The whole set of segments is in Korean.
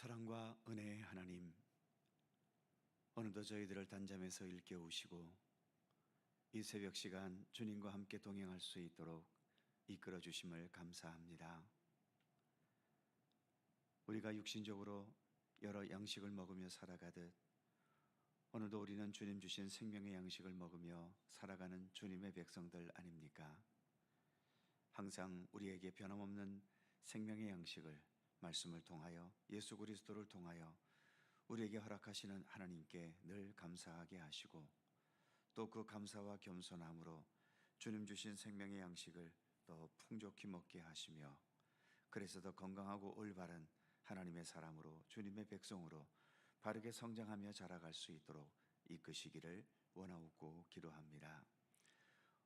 사랑과 은혜의 하나님, 오늘도 저희들을 단잠에서 일깨우시고 이 새벽 시간 주님과 함께 동행할 수 있도록 이끌어 주심을 감사합니다. 우리가 육신적으로 여러 양식을 먹으며 살아가듯 오늘도 우리는 주님 주신 생명의 양식을 먹으며 살아가는 주님의 백성들 아닙니까? 항상 우리에게 변함없는 생명의 양식을, 말씀을 통하여, 예수 그리스도를 통하여 우리에게 허락하시는 하나님께 늘 감사하게 하시고, 또 그 감사와 겸손함으로 주님 주신 생명의 양식을 더 풍족히 먹게 하시며, 그래서 더 건강하고 올바른 하나님의 사람으로, 주님의 백성으로 바르게 성장하며 자라갈 수 있도록 이끄시기를 원하옵고 기도합니다.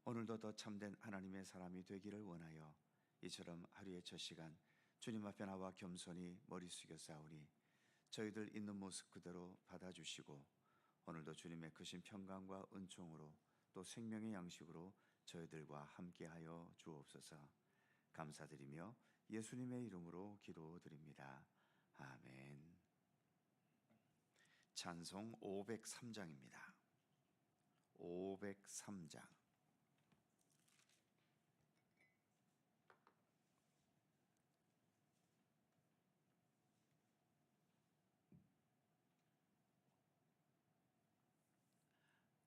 오늘도 더 참된 하나님의 사람이 되기를 원하여 이처럼 하루의 첫 시간 주님 앞에 나와 겸손히 머리 숙여 싸우니 저희들 있는 모습 그대로 받아주시고, 오늘도 주님의 크신 평강과 은총으로 또 생명의 양식으로 저희들과 함께하여 주옵소서. 감사드리며 예수님의 이름으로 기도드립니다. 아멘. 찬송 503장입니다. 503장.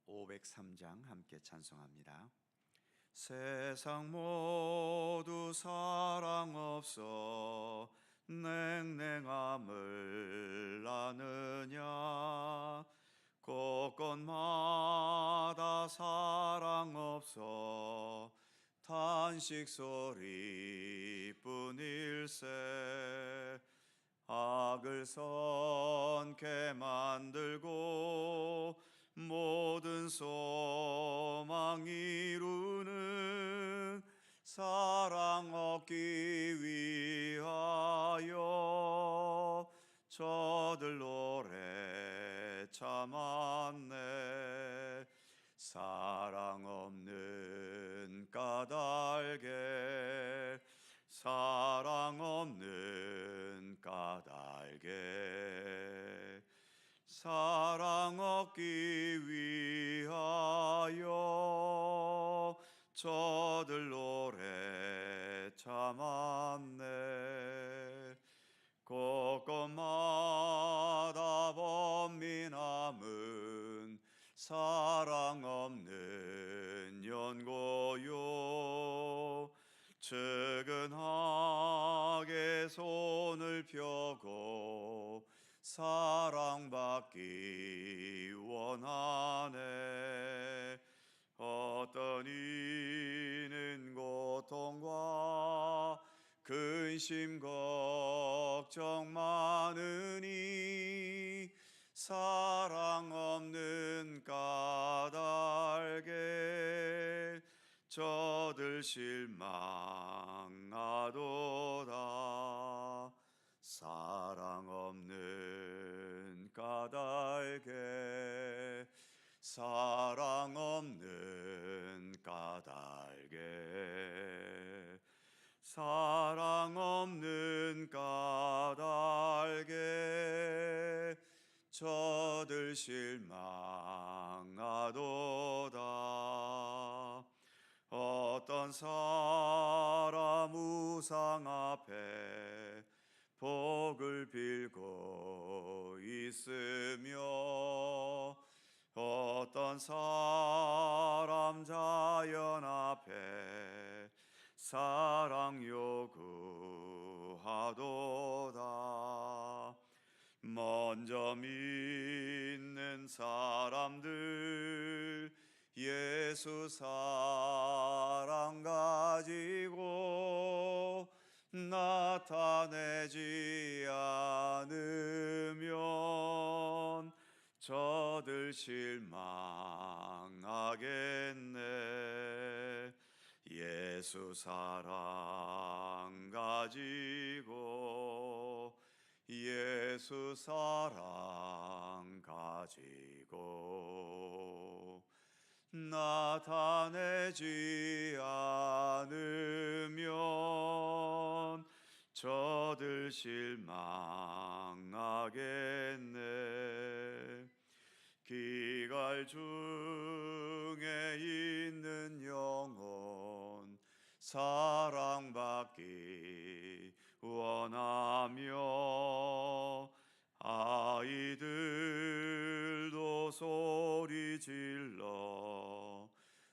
503장 함께 찬송합니다. 세상 모두 사랑 없어 냉랭함을 아느냐, 곳곳마다 사랑 없어 탄식 소리뿐일세. 악을 선케 만들고 모든 소망 이루는 사랑 얻기 위하여 저들 노래 참았네. 사랑 없는 까닭에, 사랑 없는 까닭에 사랑 얻기 위하여 저들 노래 참았네. 곳곳마다 범민함은 사랑 없는 연고요. 측은하게 손을 펴고 사랑받기 원하네. 어떤 이는 고통과 근심 걱정 많으니 사랑 없는 까닭에 저들 실망하도다. 사랑 없는 까닭에, 사랑 없는 까닭에, 사랑 없는 까닭에 저들 실망하도다. 어떤 사람 우상 앞에 복을 빌고 있으며, 어떤 사람 자연 앞에 사랑 요구하도다. 먼저 믿는 사람들 예수 사랑 가지고 나타내지 않으면 저들 실망하겠네. 예수 사랑 가지고, 예수 사랑 가지고 나타내지 않으면 저들 실망하겠네. 당하겠네. 기갈 중에 있는 영혼 사랑받기 원하며 아이들도 소리 질러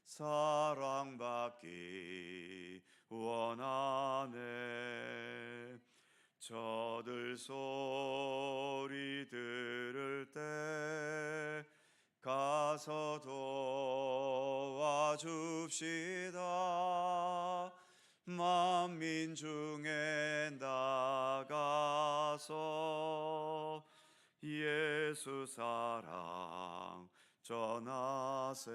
사랑받기 원하네. 저들 소리 들을 때 가서 도와줍시다. 만민 중에 나가서 예수 사랑 전하세.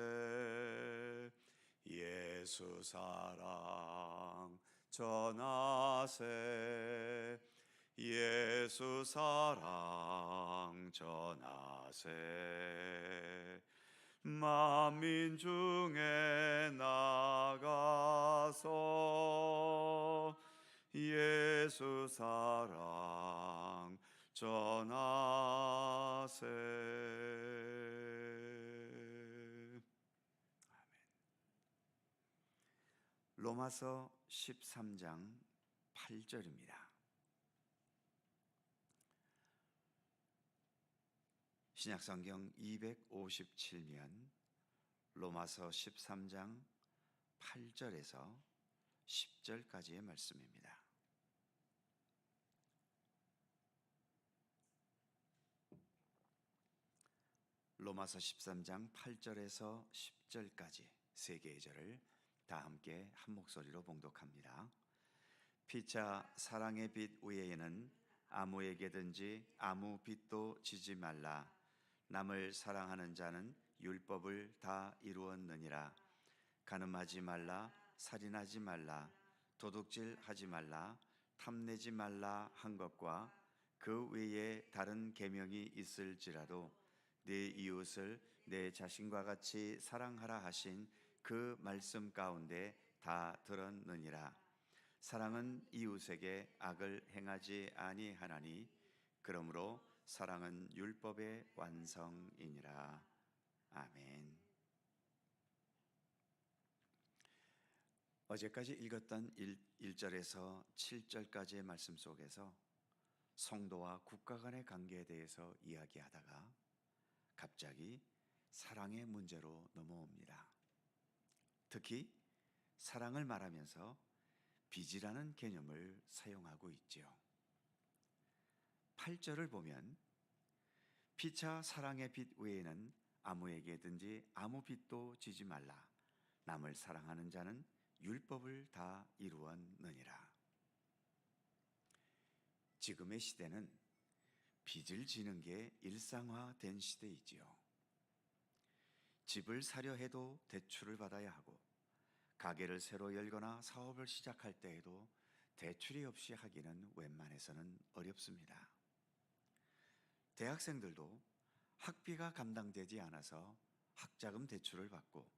예수 사랑 전하세. 예수 사랑 전하세. 만민 중에 나가서 예수 사랑 전하세. 로마서 13장 8절입니다. 신약성경 257면 로마서 13장 8절에서 10절까지의 말씀입니다. 로마서 13장 8절에서 10절까지 세 개의 절을 다 함께 한 목소리로 봉독합니다. 피차 사랑의 빛 위에는 아무에게든지 아무 빚도 지지 말라. 남을 사랑하는 자는 율법을 다 이루었느니라. 간음하지 말라, 살인하지 말라, 도둑질하지 말라, 탐내지 말라 한 것과 그 외에 다른 계명이 있을지라도 네 이웃을 내 자신과 같이 사랑하라 하신 그 말씀 가운데 다 들었느니라. 사랑은 이웃에게 악을 행하지 아니하나니 그러므로 사랑은 율법의 완성이니라. 아멘. 어제까지 읽었던 1절에서 7절까지의 말씀 속에서 성도와 국가 간의 관계에 대해서 이야기하다가 갑자기 사랑의 문제로 넘어옵니다. 특히 사랑을 말하면서 빚이라는 개념을 사용하고 있지요. 8절을 보면 피차 사랑의 빚 외에는 아무에게든지 아무 빚도 지지 말라. 남을 사랑하는 자는 율법을 다 이루었느니라. 지금의 시대는 빚을 지는 게 일상화된 시대이지요. 집을 사려 해도 대출을 받아야 하고 가게를 새로 열거나 사업을 시작할 때에도 대출이 없이 하기는 웬만해서는 어렵습니다. 대학생들도 학비가 감당되지 않아서 학자금 대출을 받고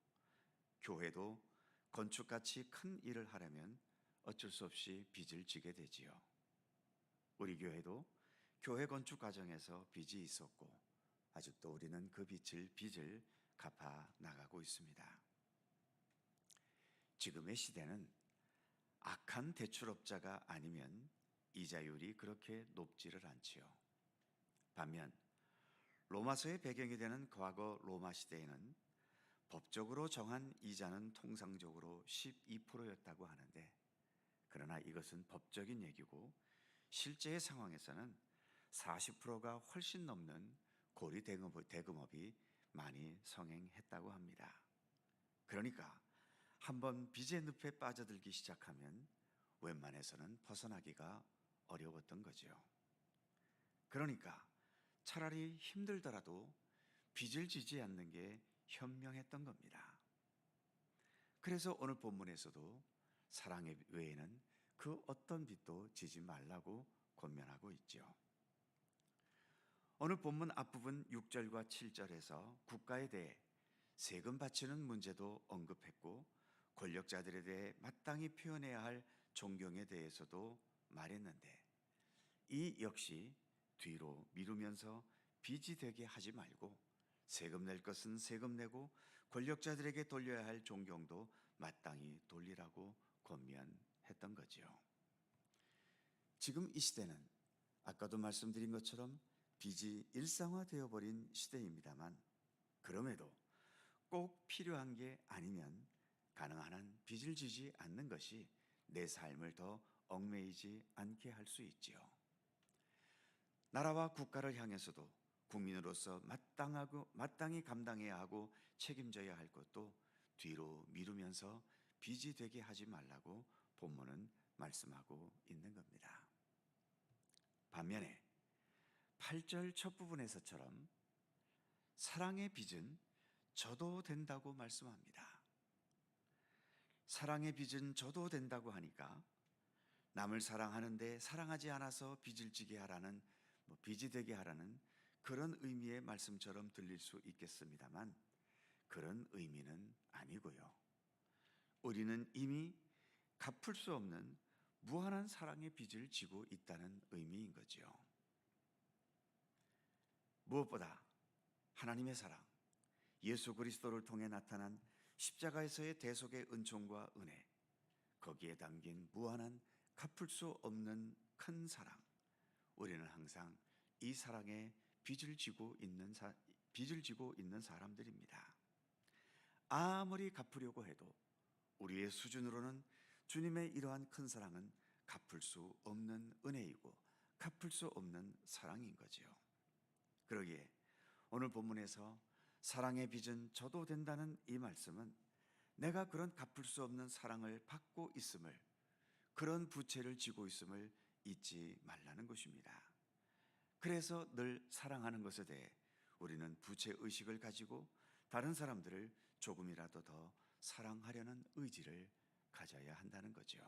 교회도 건축같이 큰 일을 하려면 어쩔 수 없이 빚을 지게 되지요. 우리 교회도 교회 건축 과정에서 빚이 있었고 아직도 우리는 그 빚을 갚아 나가고 있습니다. 지금의 시대는 악한 대출업자가 아니면 이자율이 그렇게 높지를 않지요. 반면 로마서의 배경이 되는 과거 로마 시대에는 법적으로 정한 이자는 통상적으로 12%였다고 하는데, 그러나 이것은 법적인 얘기고 실제의 상황에서는 40%가 훨씬 넘는 고리 대금업이 많이 성행했다고 합니다. 그러니까 한번 빚의 늪에 빠져들기 시작하면 웬만해서는 벗어나기가 어려웠던 거죠. 그러니까 차라리 힘들더라도 빚을 지지 않는 게 현명했던 겁니다. 그래서 오늘 본문에서도 사랑 외에는 그 어떤 빚도 지지 말라고 권면하고 있죠. 오늘 본문 앞부분 6절과 7절에서 국가에 대해 세금 바치는 문제도 언급했고 권력자들에 대해 마땅히 표현해야 할 존경에 대해서도 말했는데, 이 역시 뒤로 미루면서 빚이 되게 하지 말고 세금 낼 것은 세금 내고 권력자들에게 돌려야 할 존경도 마땅히 돌리라고 권면했던 거지요. 지금 이 시대는 아까도 말씀드린 것처럼 빚이 일상화되어 버린 시대입니다만, 그럼에도 꼭 필요한 게 아니면 가능한 한 빚을 지지 않는 것이 내 삶을 더 얽매이지 않게 할 수 있지요. 나라와 국가를 향해서도 국민으로서 마땅히 감당해야 하고 책임져야 할 것도 뒤로 미루면서 빚이 되게 하지 말라고 본문은 말씀하고 있는 겁니다. 반면에 8절 첫 부분에서처럼 사랑의 빚은 져도 된다고 말씀합니다. 사랑의 빚은 져도 된다고 하니까 남을 사랑하는데 사랑하지 않아서 빚을 지게 하라는, 빚이 되게 하라는 그런 의미의 말씀처럼 들릴 수 있겠습니다만, 그런 의미는 아니고요. 우리는 이미 갚을 수 없는 무한한 사랑의 빚을 지고 있다는 의미인 거지요. 무엇보다 하나님의 사랑, 예수 그리스도를 통해 나타난 십자가에서의 대속의 은총과 은혜, 거기에 담긴 무한한 갚을 수 없는 큰 사랑, 우리는 항상 이 사랑에 빚을 지고 있는 사람들입니다. 아무리 갚으려고 해도 우리의 수준으로는 주님의 이러한 큰 사랑은 갚을 수 없는 은혜이고 갚을 수 없는 사랑인 거지요. 그러기에 오늘 본문에서 사랑의 빚은 져도 된다는 이 말씀은 내가 그런 갚을 수 없는 사랑을 받고 있음을, 그런 부채를 지고 있음을 잊지 말라는 것입니다. 그래서 늘 사랑하는 것에 대해 우리는 부채 의식을 가지고 다른 사람들을 조금이라도 더 사랑하려는 의지를 가져야 한다는 거죠.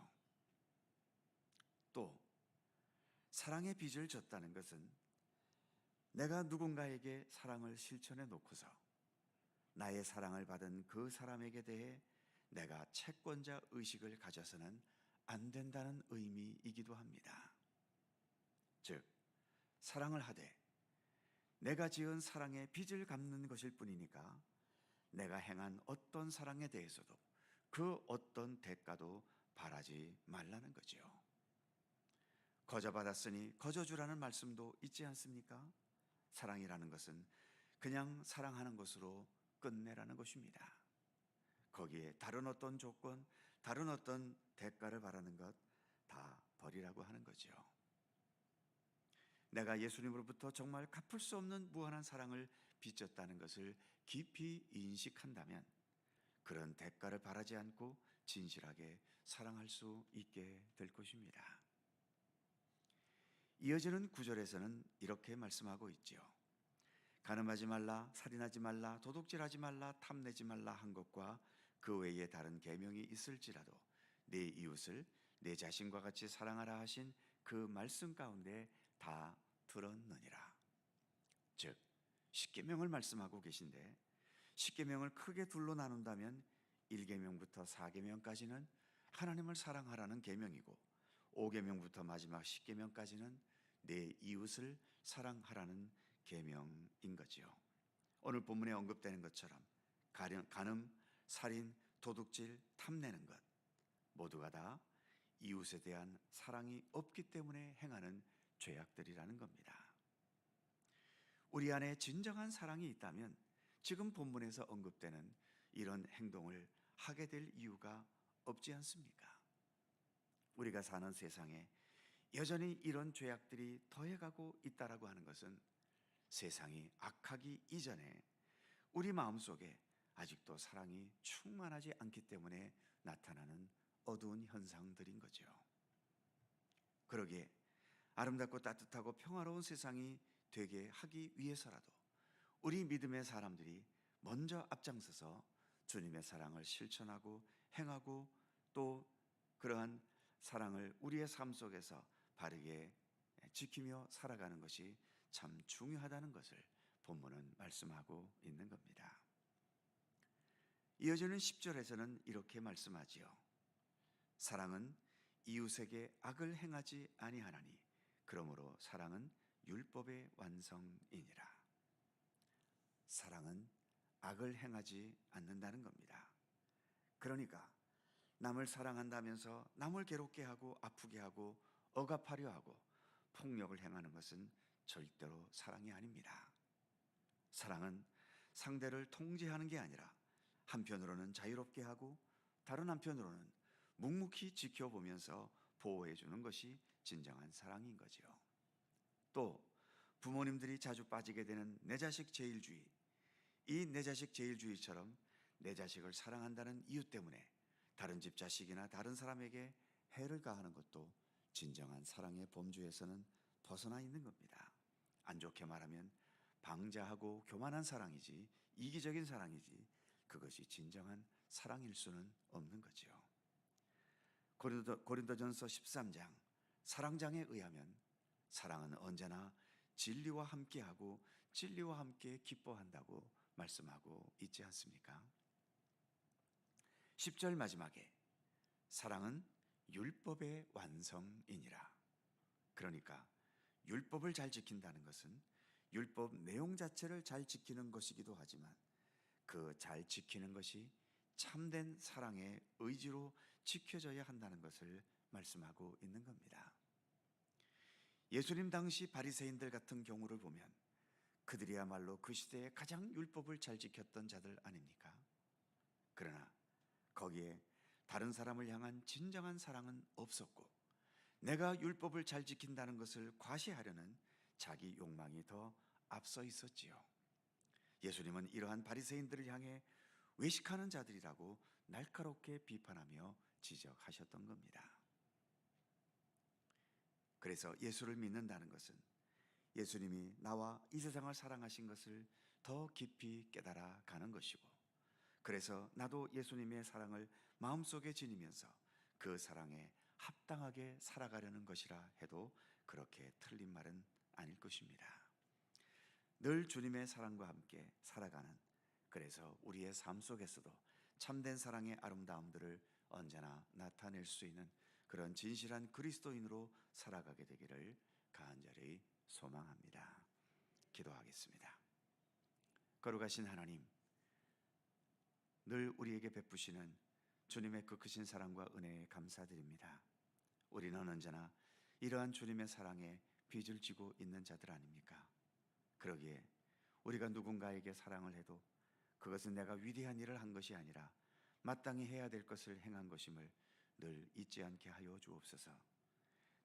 또 사랑의 빚을 졌다는 것은 내가 누군가에게 사랑을 실천해 놓고서 나의 사랑을 받은 그 사람에게 대해 내가 채권자 의식을 가져서는 안 된다는 의미이기도 합니다. 즉, 사랑을 하되 내가 지은 사랑의 빚을 갚는 것일 뿐이니까 내가 행한 어떤 사랑에 대해서도 그 어떤 대가도 바라지 말라는 거지요. 거저 받았으니 거저 주라는 말씀도 있지 않습니까? 사랑이라는 것은 그냥 사랑하는 것으로 끝내라는 것입니다. 거기에 다른 어떤 조건, 다른 어떤 대가를 바라는 것 다 버리라고 하는 거죠. 내가 예수님으로부터 정말 갚을 수 없는 무한한 사랑을 빚졌다는 것을 깊이 인식한다면 그런 대가를 바라지 않고 진실하게 사랑할 수 있게 될 것입니다. 이어지는 구절에서는 이렇게 말씀하고 있지요. 간음하지 말라, 살인하지 말라, 도둑질하지 말라, 탐내지 말라 한 것과 그 외에 다른 계명이 있을지라도 내 이웃을 내 자신과 같이 사랑하라 하신 그 말씀 가운데 다 들었느니라. 즉, 십계명을 말씀하고 계신데 십계명을 크게 둘로 나눈다면 1계명부터 4계명까지는 하나님을 사랑하라는 계명이고 5계명부터 마지막 10계명까지는 내 이웃을 사랑하라는 계명인 거지요. 오늘 본문에 언급되는 것처럼 간음, 살인, 도둑질, 탐내는 것 모두가 다 이웃에 대한 사랑이 없기 때문에 행하는 죄악들이라는 겁니다. 우리 안에 진정한 사랑이 있다면 지금 본문에서 언급되는 이런 행동을 하게 될 이유가 없지 않습니까? 우리가 사는 세상에 여전히 이런 죄악들이 더해가고 있다라고 하는 것은 세상이 악하기 이전에 우리 마음속에 아직도 사랑이 충만하지 않기 때문에 나타나는 어두운 현상들인 거죠. 그러기에 아름답고 따뜻하고 평화로운 세상이 되게 하기 위해서라도 우리 믿음의 사람들이 먼저 앞장서서 주님의 사랑을 실천하고 행하고 또 그러한 사랑을 우리의 삶 속에서 바르게 지키며 살아가는 것이 참 중요하다는 것을 본문은 말씀하고 있는 겁니다. 이어지는 10절에서는 이렇게 말씀하지요. 사랑은 이웃에게 악을 행하지 아니하나니 그러므로 사랑은 율법의 완성이니라. 사랑은 악을 행하지 않는다는 겁니다. 그러니까 남을 사랑한다면서 남을 괴롭게 하고 아프게 하고 억압하려 하고 폭력을 행하는 것은 절대로 사랑이 아닙니다. 사랑은 상대를 통제하는 게 아니라 한편으로는 자유롭게 하고 다른 한편으로는 묵묵히 지켜보면서 보호해 주는 것이 진정한 사랑인 거지요. 또 부모님들이 자주 빠지게 되는 내 자식 제일주의, 이 내 자식 제일주의처럼 내 자식을 사랑한다는 이유 때문에 다른 집 자식이나 다른 사람에게 해를 가하는 것도 진정한 사랑의 범주에서는 벗어나 있는 겁니다. 안 좋게 말하면 방자하고 교만한 사랑이지, 이기적인 사랑이지, 그것이 진정한 사랑일 수는 없는 거지요. 고린도전서 13장 사랑장에 의하면 사랑은 언제나 진리와 함께하고 진리와 함께 기뻐한다고 말씀하고 있지 않습니까? 10절 마지막에 사랑은 율법의 완성이니라. 그러니까 율법을 잘 지킨다는 것은 율법 내용 자체를 잘 지키는 것이기도 하지만 그 잘 지키는 것이 참된 사랑의 의지로 지켜져야 한다는 것을 말씀하고 있는 겁니다. 예수님 당시 바리새인들 같은 경우를 보면 그들이야말로 그 시대에 가장 율법을 잘 지켰던 자들 아닙니까? 그러나 거기에 다른 사람을 향한 진정한 사랑은 없었고 내가 율법을 잘 지킨다는 것을 과시하려는 자기 욕망이 더 앞서 있었지요. 예수님은 이러한 바리새인들을 향해 외식하는 자들이라고 날카롭게 비판하며 지적하셨던 겁니다. 그래서 예수를 믿는다는 것은 예수님이 나와 이 세상을 사랑하신 것을 더 깊이 깨달아 가는 것이고, 그래서 나도 예수님의 사랑을 마음속에 지니면서 그 사랑에 합당하게 살아가려는 것이라 해도 그렇게 틀린 말은 아닐 것입니다. 늘 주님의 사랑과 함께 살아가는, 그래서 우리의 삶 속에서도 참된 사랑의 아름다움들을 언제나 나타낼 수 있는 그런 진실한 그리스도인으로 살아가게 되기를 간절히 소망합니다. 기도하겠습니다. 거룩하신 하나님, 늘 우리에게 베푸시는 주님의 그 크신 사랑과 은혜에 감사드립니다. 우리는 언제나 이러한 주님의 사랑에 빚을 지고 있는 자들 아닙니까? 그러기에 우리가 누군가에게 사랑을 해도 그것은 내가 위대한 일을 한 것이 아니라 마땅히 해야 될 것을 행한 것임을 늘 잊지 않게 하여 주옵소서.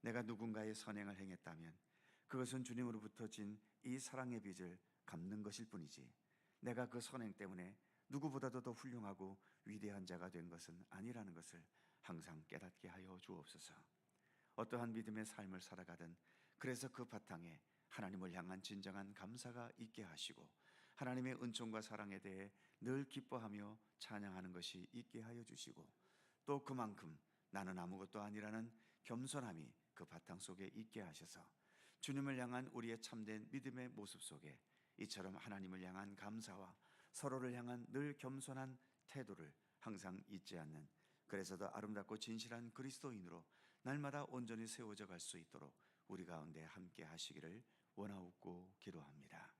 내가 누군가의 선행을 행했다면 그것은 주님으로부터 진 이 사랑의 빚을 갚는 것일 뿐이지 내가 그 선행 때문에 누구보다도 더 훌륭하고 위대한 자가 된 것은 아니라는 것을 항상 깨닫게 하여 주옵소서. 어떠한 믿음의 삶을 살아가든 그래서 그 바탕에 하나님을 향한 진정한 감사가 있게 하시고 하나님의 은총과 사랑에 대해 늘 기뻐하며 찬양하는 것이 있게 하여 주시고, 또 그만큼 나는 아무것도 아니라는 겸손함이 그 바탕 속에 있게 하셔서 주님을 향한 우리의 참된 믿음의 모습 속에 이처럼 하나님을 향한 감사와 서로를 향한 늘 겸손한 태도를 항상 잊지 않는, 그래서 더 아름답고 진실한 그리스도인으로 날마다 온전히 세워져 갈 수 있도록 우리 가운데 함께 하시기를 원하옵고 기도합니다.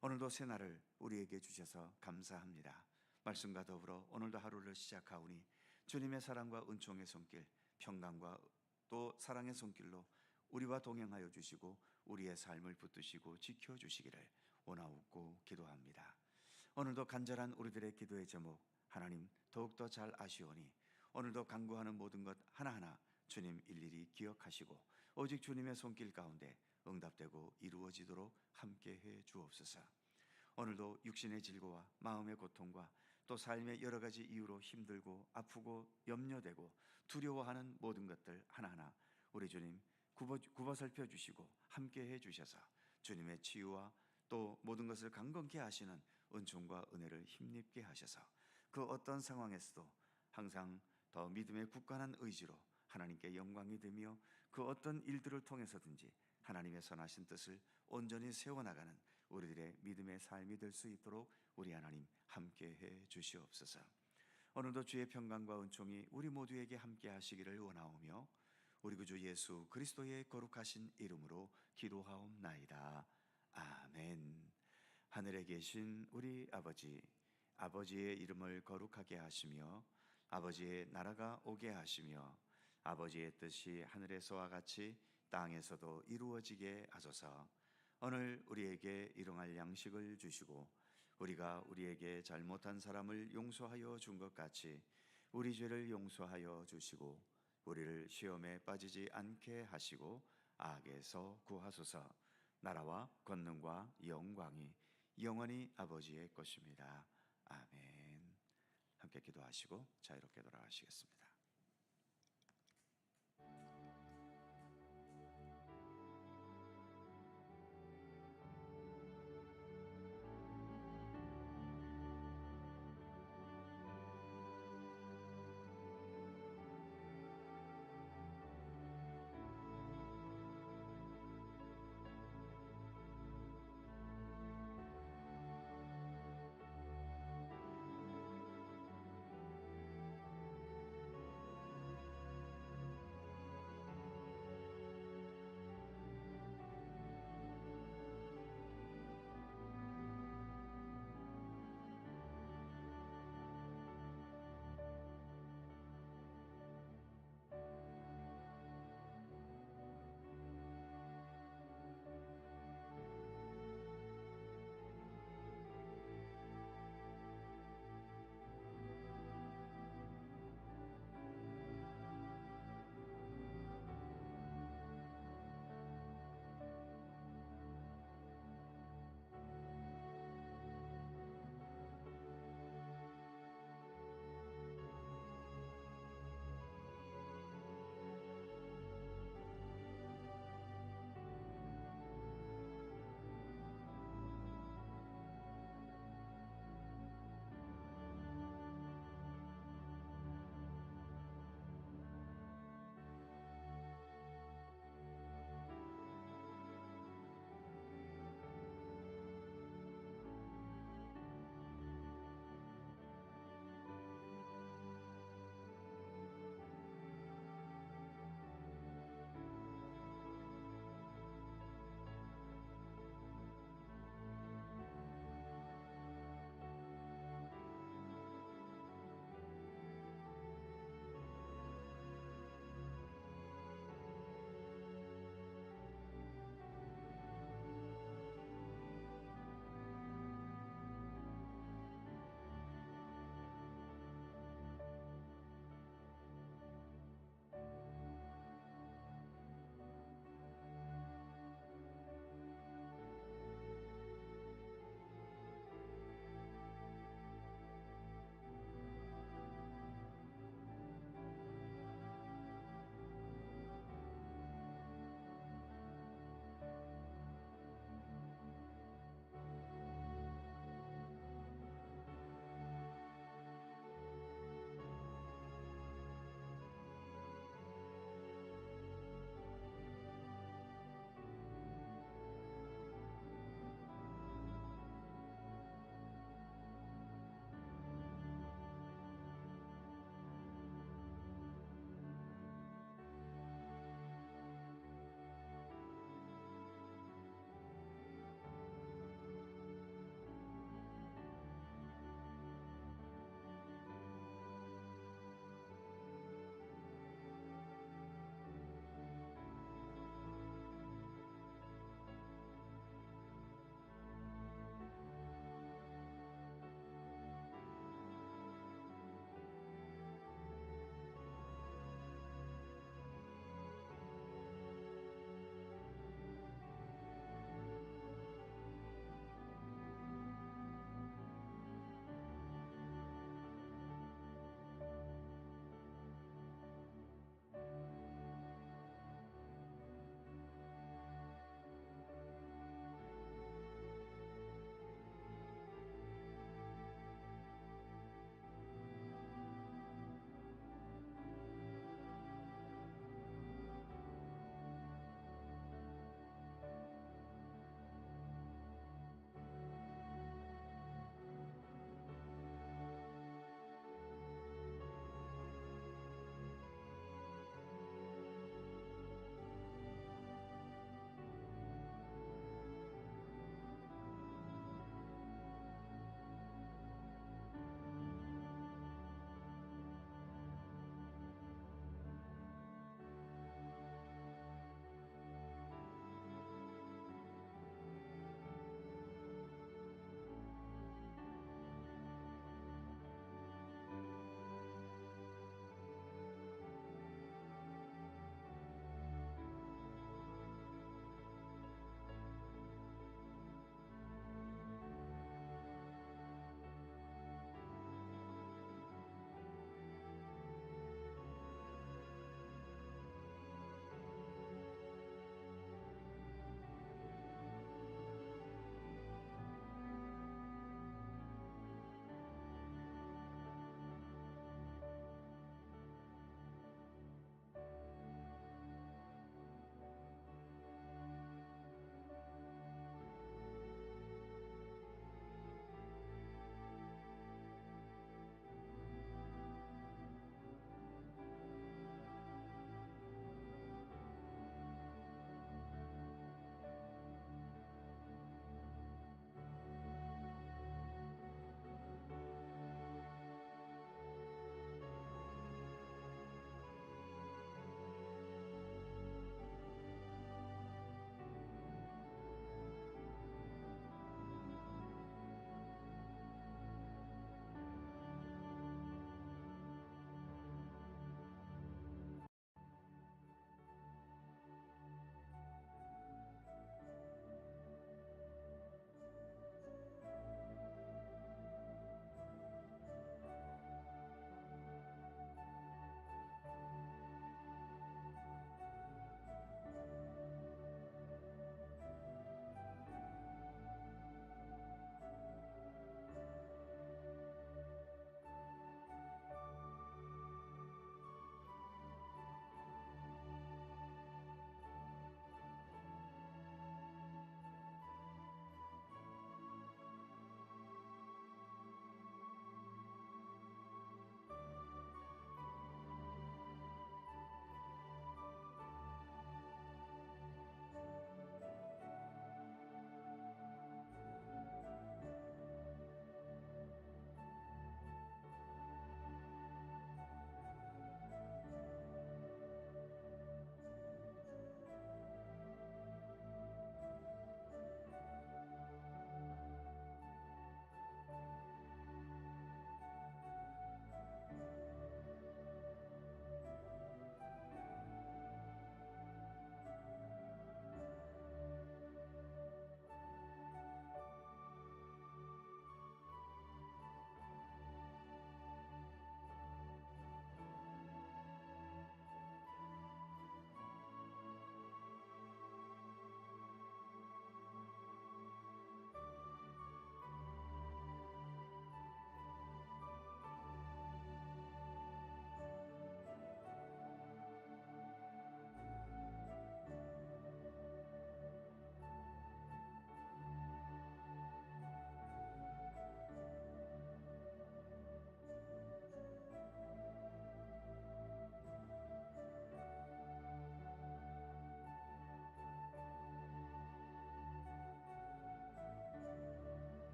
오늘도 새날을 우리에게 주셔서 감사합니다. 말씀과 더불어 오늘도 하루를 시작하오니 주님의 사랑과 은총의 손길, 평강과 또 사랑의 손길로 우리와 동행하여 주시고 우리의 삶을 붙드시고 지켜주시기를 원하옵고 기도합니다. 오늘도 간절한 우리들의 기도의 제목 하나님 더욱더 잘 아시오니 오늘도 간구하는 모든 것 하나하나 주님 일일이 기억하시고 오직 주님의 손길 가운데 응답되고 이루어지도록 함께해 주옵소서. 오늘도 육신의 질고와 마음의 고통과 또 삶의 여러 가지 이유로 힘들고 아프고 염려되고 두려워하는 모든 것들 하나하나 우리 주님 굽어 살펴 주시고 함께해 주셔서 주님의 치유와 또 모든 것을 강건케 하시는 은총과 은혜를 힘입게 하셔서 그 어떤 상황에서도 항상 더 믿음의 굳건한 의지로 하나님께 영광이 되며 그 어떤 일들을 통해서든지 하나님의 선하신 뜻을 온전히 세워나가는 우리들의 믿음의 삶이 될 수 있도록 우리 하나님 함께해 주시옵소서. 오늘도 주의 평강과 은총이 우리 모두에게 함께 하시기를 원하오며 우리 구주 예수 그리스도의 거룩하신 이름으로 기도하옵나이다. 아멘. 하늘에 계신 우리 아버지, 아버지의 이름을 거룩하게 하시며 아버지의 나라가 오게 하시며 아버지의 뜻이 하늘에서와 같이 땅에서도 이루어지게 하소서. 오늘 우리에게 일용할 양식을 주시고 우리가 우리에게 잘못한 사람을 용서하여 준 것 같이 우리 죄를 용서하여 주시고 우리를 시험에 빠지지 않게 하시고 악에서 구하소서. 나라와 권능과 영광이 영원히 아버지의 것입니다. 아멘. 함께 기도하시고 자유롭게 돌아가시겠습니다.